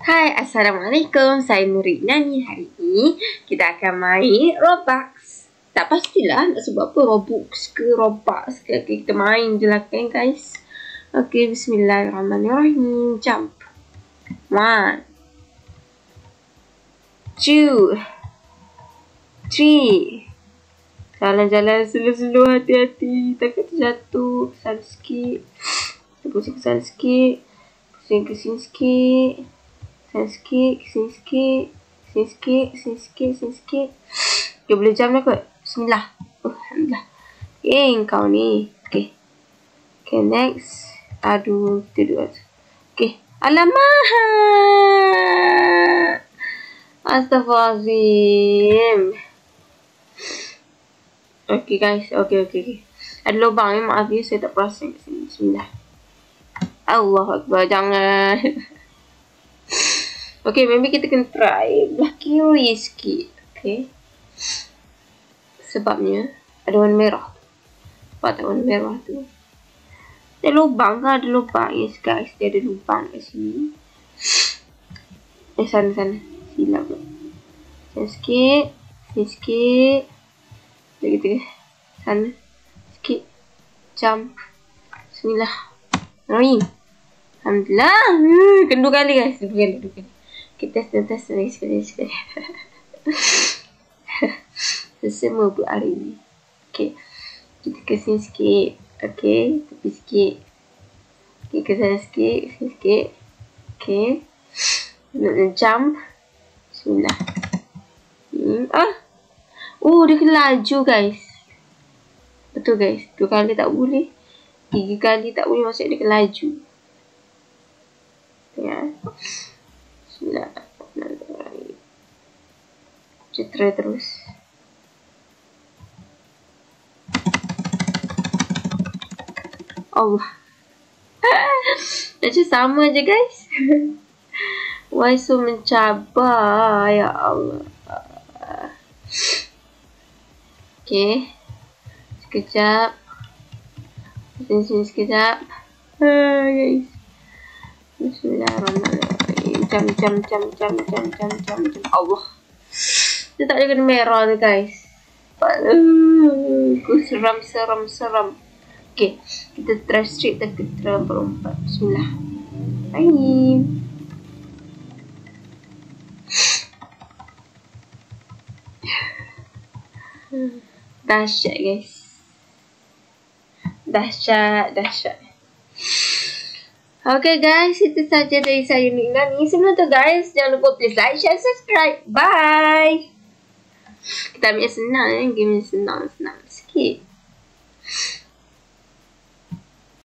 Hai, Assalamualaikum. Saya Nuri Nani. Hari ini kita akan main Roblox. Tak pastilah nak sebut apa, Robux ke Roblox ke. Okay, kita main je lah kan guys. Okay, bismillahirrahmanirrahim. Jump. 1 2 3. Jalan-jalan slow-slow, hati-hati. Takut terjatuh. Kesal sikit. Kita pusing kesal sikit. Pusing ke sini sikit. Kesal sikit. Kesini sikit. Kesini sikit. Kesini sikit. Kesini sikit. Okay, boleh jam dah kot. Bismillah. Alhamdulillah. Okay, kau ni. Okay. Okay, next. Aduh, kita duduk. Okay. Alamak. Astaghfirullahaladzim. Okay guys, okay. Ada lubang ni, maaf ya, saya tak perasan kat sini. Bismillah. Allahu Akbar, jangan. Okay, maybe kita kena try belah kiri sikit. Okay. Sebabnya ada warna merah. Nampak tak warna merah tu? Ada lubang ke? Ada lubang. Yes guys, dia ada lubang kat sini. Sana. Silap pula. Sana sikit. Sini sikit. Kita sana sikit, jump. Bismillah. Alhamdulillah. Kedua kali guys, dua kali. Kita test lagi sekali. Semua buat hari ni. Okay, kita ke sini sikit. Okay, tepi sikit. Okay, ke sana sikit, sini sikit. Okay, nak jump. Bismillah. Dia kena laju guys. Betul guys. 2 kali tak boleh. 3 kali tak boleh, maksudnya dia kena laju. Ya. Bismillahirrahmanirrahim. Kita try terus. Allah. Macam sama je guys. Why so mencabar, ya Allah. Okay. Sekejap. Sini sekejap. Guys. Bismillahirrahmanirrahim. Jam. Allah. Dia tak ada kena merah tu guys. Seram. Okay. Kita try straight dan kita lompat. Bismillah. Aim. Dahsyat guys. Dahsyat. Okay guys, itu saja dari saya Nuri Nani. Sebelum tu guys, jangan lupa please like, share, subscribe. Bye. Kita ambil senang, game senang sikit.